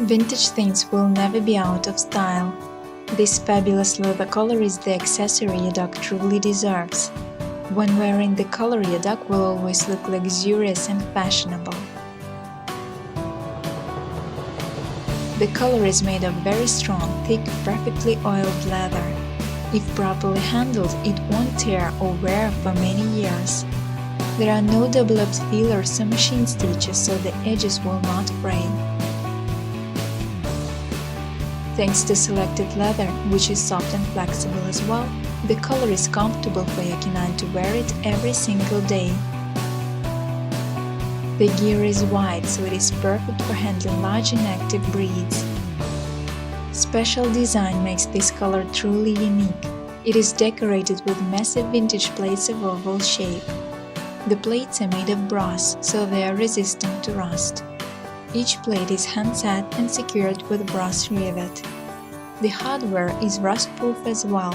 Vintage things will never be out of style. This fabulous leather color is the accessory your dog truly deserves. When wearing the color, your dog will always look luxurious and fashionable. The color is made of very strong, thick, perfectly oiled leather. If properly handled, it won't tear or wear for many years. There are no double-up fillers or machine stitches, so the edges will not fray. Thanks to selected leather, which is soft and flexible as well, the color is comfortable for your canine to wear it every single day. The gear is wide, so it is perfect for handling large and active breeds. Special design makes this color truly unique. It is decorated with massive vintage plates of oval shape. The plates are made of brass, so they are resistant to rust. Each plate is hand-set and secured with brass rivet. The hardware is rust-proof as well.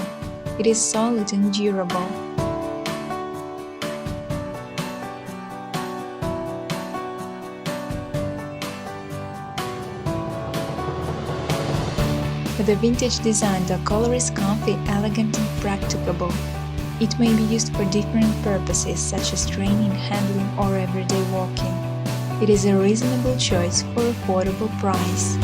It is solid and durable. With a vintage design, the color is comfy, elegant and practicable. It may be used for different purposes such as training, handling or everyday walking. It is a reasonable choice for affordable price.